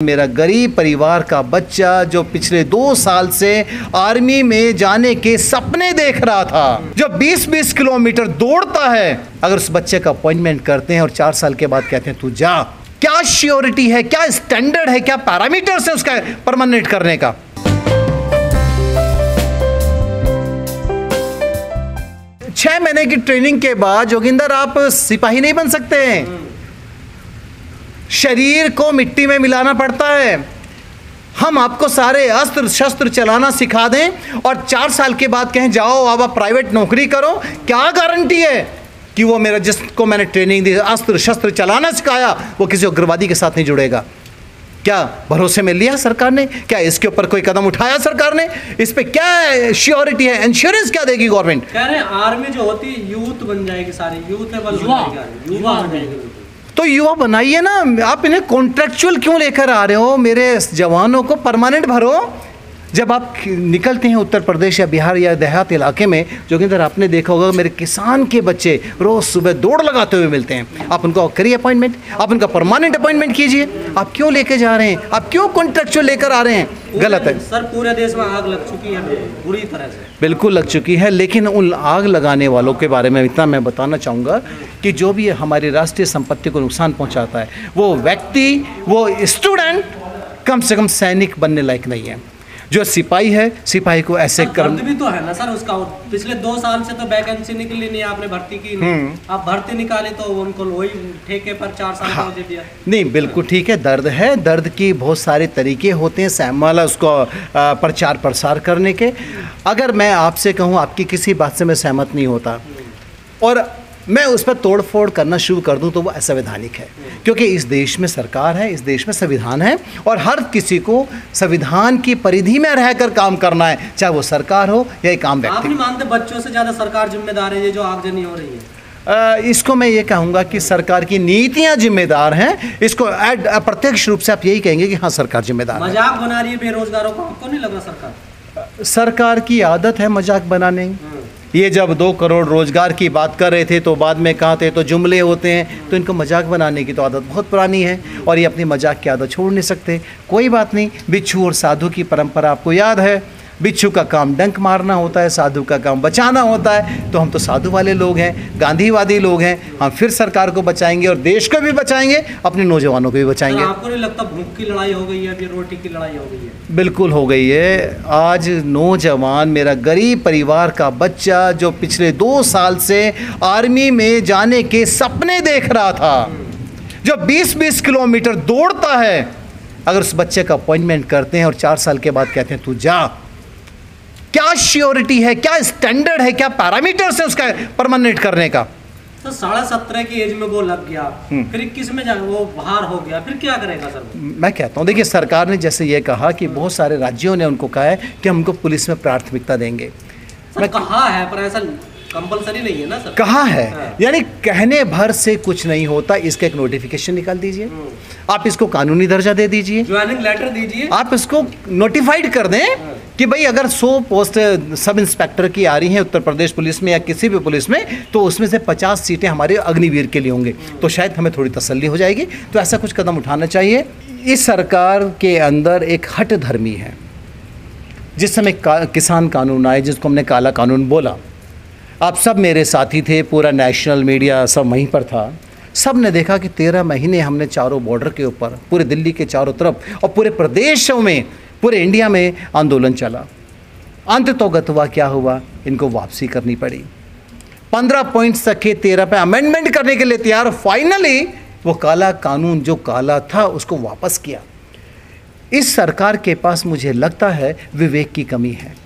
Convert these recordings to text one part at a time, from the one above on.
मेरा गरीब परिवार का बच्चा जो पिछले 2 साल से आर्मी में जाने के सपने देख रहा था, जो 20-20 किलोमीटर दौड़ता है, अगर उस बच्चे का अपॉइंटमेंट करते हैं और 4 साल के बाद कहते हैं तू जा, क्या श्योरिटी है, क्या स्टैंडर्ड है, क्या पैरामीटर्स है उसका परमानेंट करने का। छह महीने की ट्रेनिंग के बाद जोगिंदर आप सिपाही नहीं बन सकते हैं। शरीर को मिट्टी में मिलाना पड़ता है। हम आपको सारे अस्त्र शस्त्र चलाना सिखा दें और 4 साल के बाद कहें जाओ अब आप प्राइवेट नौकरी करो, क्या गारंटी है कि वो मेरा जिसको मैंने ट्रेनिंग दी, अस्त्र शस्त्र चलाना सिखाया, वो किसी उग्रवादी के साथ नहीं जुड़ेगा। क्या भरोसे में लिया सरकार ने? क्या इसके ऊपर कोई कदम उठाया सरकार ने? इस पे क्या श्योरिटी है, इंश्योरेंस क्या देगी गवर्नमेंट? कह रहे हैं आर्मी जो होती है यूथ बन जाएगी, सारी यूथ युवा बन जाएगी। तो युवा बनाइए ना, आप इन्हें कॉन्ट्रेक्चुअल क्यों लेकर आ रहे हो? मेरे जवानों को परमानेंट भरो। जब आप निकलते हैं उत्तर प्रदेश या बिहार या देहात इलाके में, जोगिंदर आपने देखा होगा मेरे किसान के बच्चे रोज़ सुबह दौड़ लगाते हुए मिलते हैं। आप उनको करिए अपॉइंटमेंट, आप उनका परमानेंट अपॉइंटमेंट कीजिए। आप क्यों लेके जा रहे हैं? आप क्यों कॉन्ट्रेक्चुअल लेकर आ रहे हैं? गलत है सर। पूरे देश में आग लग चुकी है बुरी तरह से। बिल्कुल लग चुकी है, लेकिन उन आग लगाने वालों के बारे में इतना मैं बताना चाहूँगा कि जो भी हमारी राष्ट्रीय संपत्ति को नुकसान पहुँचाता है, वो व्यक्ति, वो स्टूडेंट कम से कम सैनिक बनने लायक नहीं है। जो सिपाही है, सिपाही को ऐसे कर्म भी तो है ना सर उसका। पिछले 2 साल से तो वैकेंसी निकली नहीं, आपने भर्ती की नहीं। आप भर्ती निकाले तो उनको वही ठेके पर 4 साल का दे दिया। नहीं, बिल्कुल ठीक है, दर्द है, दर्द की बहुत सारे तरीके होते हैं सैमाला उसको प्रचार प्रसार करने के। अगर मैं आपसे कहूँ आपकी किसी बात से मैं सहमत नहीं होता और मैं उस पर तोड़ फोड़ करना शुरू कर दूं तो वो असंवैधानिक है, क्योंकि इस देश में सरकार है, इस देश में संविधान है और हर किसी को संविधान की परिधि में रहकर काम करना है, चाहे वो सरकार हो या एक आम व्यक्ति। आप नहीं मानते बच्चों से ज़्यादा सरकार जिम्मेदार है ये जो आगजनी हो रही है? इसको मैं ये कहूँगा कि सरकार की नीतियाँ जिम्मेदार हैं। इसको अप्रत्यक्ष रूप से आप यही कहेंगे कि हाँ सरकार जिम्मेदार है। मजाक बना रही है बेरोजगारों को, आपको नहीं लग रहा? सरकार की आदत है मजाक बनाने। ये जब 2 करोड़ रोजगार की बात कर रहे थे तो बाद में कहा थे तो जुमले होते हैं, तो इनको मजाक बनाने की तो आदत बहुत पुरानी है और ये अपनी मजाक की आदत छोड़ नहीं सकते। कोई बात नहीं, बिच्छू और साधु की परंपरा आपको याद है। बिच्छू का काम डंक मारना होता है, साधु का काम बचाना होता है। तो हम तो साधु वाले लोग हैं, गांधीवादी लोग हैं। हम फिर सरकार को बचाएंगे और देश को भी बचाएंगे, अपने नौजवानों को भी बचाएंगे। आपको नहीं लगता भूख की लड़ाई हो गई है, अभी रोटी की लड़ाई हो गई है? बिल्कुल हो गई है। आज नौजवान, मेरा गरीब परिवार का बच्चा जो पिछले 2 साल से आर्मी में जाने के सपने देख रहा था, जो 20-20 किलोमीटर दौड़ता है, अगर उस बच्चे का अपॉइंटमेंट करते हैं और 4 साल के बाद कहते हैं तू जा, क्या श्योरिटी है, क्या स्टैंडर्ड है, क्या पैरामीटर्स है उसका परमानेंट करने का। तो 17.5 की एज में वो लग गया, फिर 21 में जाकर वो बाहर हो गया, फिर क्या करेगा सर? मैं कहता हूँ देखिए, सरकार ने जैसे ये कहा कि बहुत सारे राज्यों ने उनको कहा है कि हमको पुलिस में प्राथमिकता देंगे। सर कहा है पर ऐसा कंपलसरी नहीं है ना सर? कहा है, यानी कहने भर से कुछ नहीं होता। इसका एक नोटिफिकेशन निकाल दीजिए, आप इसको कानूनी दर्जा दे दीजिए, ज्वाइनिंग लेटर दीजिए, आप इसको नोटिफाइड कर दें कि भाई अगर 100 पोस्ट सब इंस्पेक्टर की आ रही हैं उत्तर प्रदेश पुलिस में या किसी भी पुलिस में, तो उसमें से 50 सीटें हमारे अग्निवीर के लिए होंगे, तो शायद हमें थोड़ी तसल्ली हो जाएगी। तो ऐसा कुछ कदम उठाना चाहिए। इस सरकार के अंदर एक हट धर्मी है। जिस समय किसान कानून आए, जिसको हमने काला कानून बोला, आप सब मेरे साथी थे, पूरा नेशनल मीडिया सब वहीं पर था। सब ने देखा कि 13 महीने हमने चारों बॉर्डर के ऊपर, पूरे दिल्ली के चारों तरफ और पूरे प्रदेशों में, पूरे इंडिया में आंदोलन चला। अंततोगत हुआ क्या हुआ? इनको वापसी करनी पड़ी। 15 पॉइंट्स रखे, 13 पे अमेंडमेंट करने के लिए तैयार। फाइनली वो काला कानून जो काला था उसको वापस किया। इस सरकार के पास मुझे लगता है विवेक की कमी है।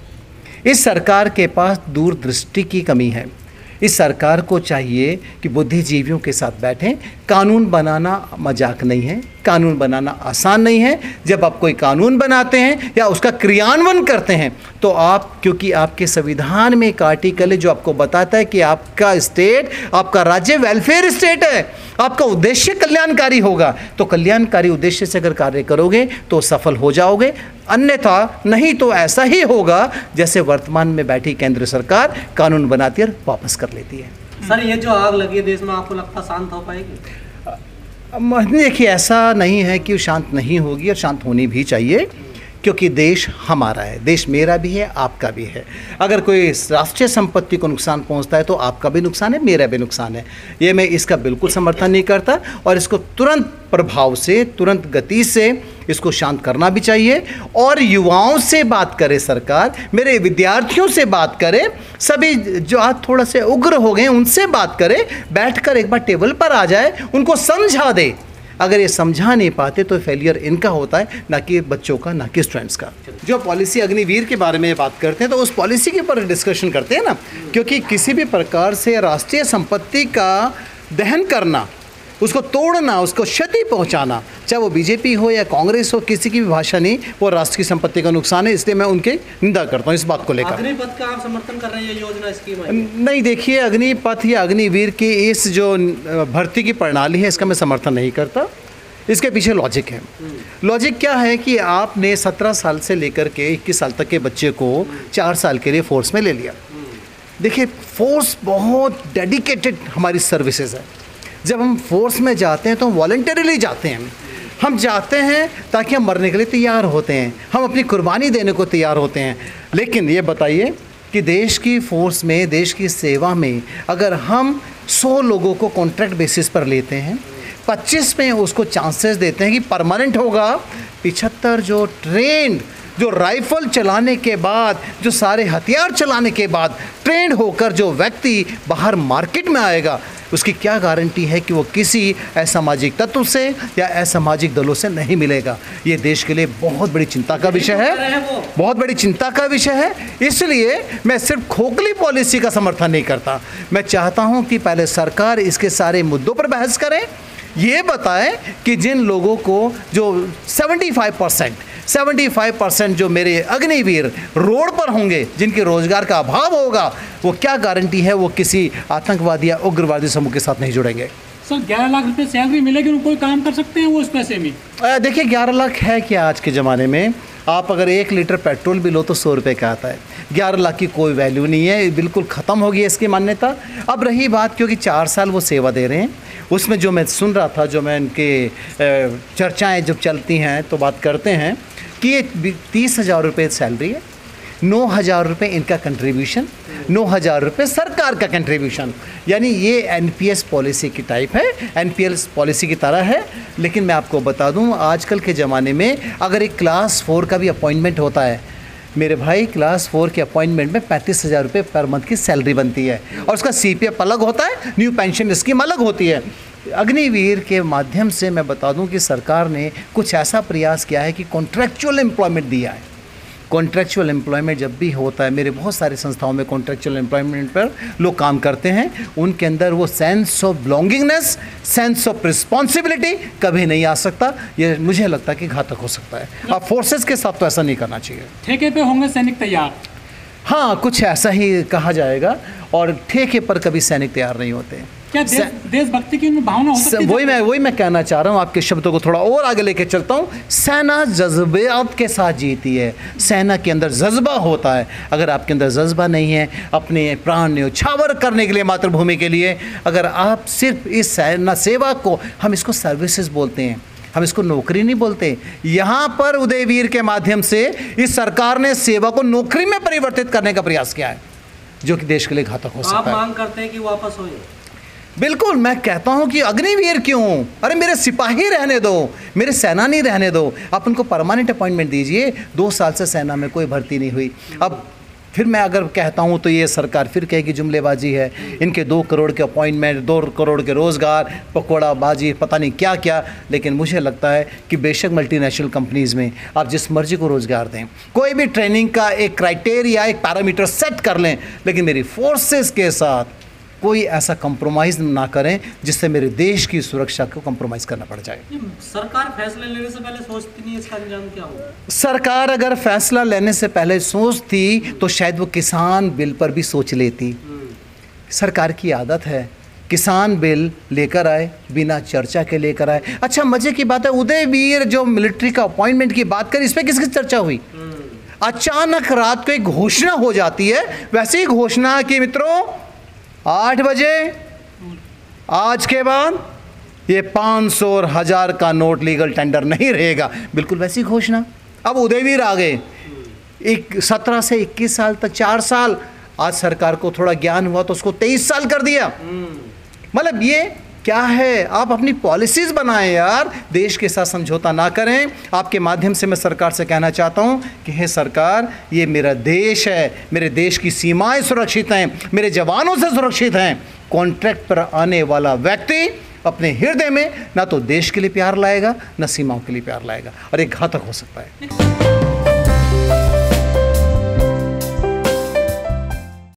इस सरकार के पास दूरदृष्टि की कमी है। इस सरकार को चाहिए कि बुद्धिजीवियों के साथ बैठें। कानून बनाना मजाक नहीं है, कानून बनाना आसान नहीं है। जब आप कोई कानून बनाते हैं या उसका क्रियान्वयन करते हैं तो आप, क्योंकि आपके संविधान में एक आर्टिकल है जो आपको बताता है कि आपका स्टेट, आपका राज्य वेलफेयर स्टेट है, आपका उद्देश्य कल्याणकारी होगा। तो कल्याणकारी उद्देश्य से अगर कार्य करोगे तो सफल हो जाओगे, अन्यथा नहीं तो ऐसा ही होगा जैसे वर्तमान में बैठी केंद्र सरकार कानून बनाती है और वापस कर लेती है। सर ये जो आग लगी है देश में, आपको लगता शांत हो पाएगी? देखिए, ऐसा नहीं है कि वो शांत नहीं होगी, और शांत होनी भी चाहिए, क्योंकि देश हमारा है, देश मेरा भी है, आपका भी है। अगर कोई राष्ट्रीय संपत्ति को नुकसान पहुंचता है तो आपका भी नुकसान है, मेरा भी नुकसान है। ये मैं इसका बिल्कुल समर्थन नहीं करता, और इसको तुरंत प्रभाव से, तुरंत गति से इसको शांत करना भी चाहिए। और युवाओं से बात करे सरकार, मेरे विद्यार्थियों से बात करे, सभी जो आज थोड़ा से उग्र हो गए उनसे बात करे, बैठकर एक बार टेबल पर आ जाए, उनको समझा दे। अगर ये समझा नहीं पाते तो फेलियर इनका होता है, ना कि बच्चों का, ना कि स्टूडेंट्स का। जो पॉलिसी अग्निवीर के बारे में बात करते हैं तो उस पॉलिसी के ऊपर डिस्कशन करते हैं ना, क्योंकि किसी भी प्रकार से राष्ट्रीय संपत्ति का दहन करना, उसको तोड़ना, उसको क्षति पहुंचाना, चाहे वो बीजेपी हो या कांग्रेस हो, किसी की भी भाषा नहीं, वो राष्ट्र की संपत्ति का नुकसान है। इसलिए मैं उनकी निंदा करता हूँ इस बात को लेकर। अग्निपथ का आप समर्थन कर रहे हैं, ये योजना स्कीम है? नहीं, देखिए, अग्निपथ या अग्निवीर की इस जो भर्ती की प्रणाली है, इसका मैं समर्थन नहीं करता। इसके पीछे लॉजिक है। लॉजिक क्या है कि आपने 17 साल से लेकर के 21 साल तक के बच्चे को 4 साल के लिए फोर्स में ले लिया। देखिए, फोर्स बहुत डेडिकेटेड हमारी सर्विसेज है। जब हम फोर्स में जाते हैं तो हम वॉलंटरीली जाते हैं। हम जाते हैं ताकि हम मरने के लिए तैयार होते हैं, हम अपनी कुर्बानी देने को तैयार होते हैं। लेकिन ये बताइए कि देश की फोर्स में, देश की सेवा में अगर हम 100 लोगों को कॉन्ट्रैक्ट बेसिस पर लेते हैं, 25 में उसको चांसेस देते हैं कि परमानेंट होगा, 75 जो ट्रेंड, जो राइफल चलाने के बाद, जो सारे हथियार चलाने के बाद ट्रेंड होकर जो व्यक्ति बाहर मार्केट में आएगा, उसकी क्या गारंटी है कि वो किसी असामाजिक तत्व से या असामाजिक दलों से नहीं मिलेगा। ये देश के लिए बहुत बड़ी चिंता का विषय है, बहुत बड़ी चिंता का विषय है। इसलिए मैं सिर्फ खोखली पॉलिसी का समर्थन नहीं करता। मैं चाहता हूँ कि पहले सरकार इसके सारे मुद्दों पर बहस करे, ये बताएं कि जिन लोगों को जो 75% जो मेरे अग्निवीर रोड पर होंगे, जिनके रोजगार का अभाव होगा, वो क्या गारंटी है वो किसी आतंकवादी या उग्रवादी समूह के साथ नहीं जुड़ेंगे। सर 11 लाख रुपए सैलरी मिलेगी, उनको कोई काम कर सकते हैं वो उस पैसे में? देखिए, 11 लाख है क्या आज के ज़माने में? आप अगर 1 लीटर पेट्रोल भी लो तो 100 रुपये का आता है। 11 लाख की कोई वैल्यू नहीं है, बिल्कुल ख़त्म हो गई है इसकी मान्यता। अब रही बात, क्योंकि 4 साल वो सेवा दे रहे हैं, उसमें जो मैं सुन रहा था, जो मैं इनके चर्चाएं जब चलती हैं तो बात करते हैं कि ये 30,000 रुपये सैलरी है, 9,000 रुपये इनका कंट्रीब्यूशन, 9,000 रुपये सरकार का कंट्रीब्यूशन। यानी ये एनपीएस पॉलिसी की टाइप है, एनपीएस पॉलिसी की तरह है। लेकिन मैं आपको बता दूं, आजकल के ज़माने में अगर एक क्लास 4 का भी अपॉइंटमेंट होता है, मेरे भाई, क्लास 4 के अपॉइंटमेंट में 35,000 रुपये पर मंथ की सैलरी बनती है, और उसका सीपीएफ अलग होता है, न्यू पेंशन स्कीम अलग होती है। अग्निवीर के माध्यम से मैं बता दूं कि सरकार ने कुछ ऐसा प्रयास किया है कि कॉन्ट्रैक्चुअल एम्प्लॉयमेंट दिया है। कॉन्ट्रैक्चुअल एम्प्लॉयमेंट जब भी होता है, मेरे बहुत सारी संस्थाओं में कॉन्ट्रैक्चुअल एम्प्लॉयमेंट पर लोग काम करते हैं, उनके अंदर वो sense of belongingness, sense of responsibility कभी नहीं आ सकता। ये मुझे लगता है कि घातक हो सकता है। अब फोर्सेस के साथ तो ऐसा नहीं करना चाहिए। ठेके पे होंगे सैनिक तैयार? हाँ, कुछ ऐसा ही कहा जाएगा, और ठेके पर कभी सैनिक तैयार नहीं होते। क्या देशभक्ति की उनमें भावना हो सकती है? वही मैं कहना चाह रहा हूँ, आपके शब्दों को थोड़ा और आगे लेके चलता हूँ। सेना जज्बात के साथ जीती है, सेना के अंदर जज्बा होता है। अगर आपके अंदर जज्बा नहीं है अपने प्राण न्यौछावर करने के लिए, मातृभूमि के लिए, अगर आप सिर्फ इस सेना सेवा को, हम इसको सर्विसेज बोलते हैं, हम इसको नौकरी नहीं बोलते। यहाँ पर उदयवीर के माध्यम से इस सरकार ने सेवा को नौकरी में परिवर्तित करने का प्रयास किया है, जो कि देश के लिए घातक हो सकता है। आप मांग करते हैं कि वापस हो? बिल्कुल, मैं कहता हूं कि अग्निवीर क्यों? अरे मेरे सिपाही रहने दो, मेरे सेनानी रहने दो, आप उनको परमानेंट अपॉइंटमेंट दीजिए। 2 साल से सेना में कोई भर्ती नहीं हुई। अब फिर मैं अगर कहता हूं तो ये सरकार फिर कहेगी जुमलेबाजी है, इनके 2 करोड़ के अपॉइंटमेंट, 2 करोड़ के रोज़गार, पकौड़ाबाजी, पता नहीं क्या क्या। लेकिन मुझे लगता है कि बेशक मल्टीनेशनल कंपनीज़ में आप जिस मर्जी को रोज़गार दें, कोई भी ट्रेनिंग का एक क्राइटेरिया, एक पैरामीटर सेट कर लें, लेकिन मेरी फोर्सेस के साथ कोई ऐसा कंप्रोमाइज़ ना करें जिससे मेरे देश की सुरक्षा को कंप्रोमाइज़ करना पड़ जाए। सरकार फैसला लेने से पहले सोचती नहीं इसका अंजाम क्या होगा? सरकार अगर फैसला लेने से पहले सोचती तो शायद वो किसान बिल पर भी सोच लेती। सरकार की आदत है किसान बिल लेकर आए, बिना चर्चा के लेकर आए। अच्छा, मजे की बात है, उदयवीर जो मिलिट्री का अपॉइंटमेंट की बात करी, इस पर किसकी चर्चा हुई? अचानक रात को एक घोषणा हो जाती है। वैसे ही घोषणा कि मित्रों 8 बजे आज के बाद ये 500 और 1000 का नोट लीगल टेंडर नहीं रहेगा। बिल्कुल वैसी घोषणा। अब उदयवीर आ गए, 17 से 21 साल तक 4 साल। आज सरकार को थोड़ा ज्ञान हुआ तो उसको 23 साल कर दिया। मतलब ये क्या है? आप अपनी पॉलिसीज बनाएं यार, देश के साथ समझौता ना करें। आपके माध्यम से मैं सरकार से कहना चाहता हूं कि हे सरकार, ये मेरा देश है, मेरे देश की सीमाएं सुरक्षित हैं, मेरे जवानों से सुरक्षित हैं। कॉन्ट्रैक्ट पर आने वाला व्यक्ति अपने हृदय में ना तो देश के लिए प्यार लाएगा, ना सीमाओं के लिए प्यार लाएगा, और ये घातक हो सकता है।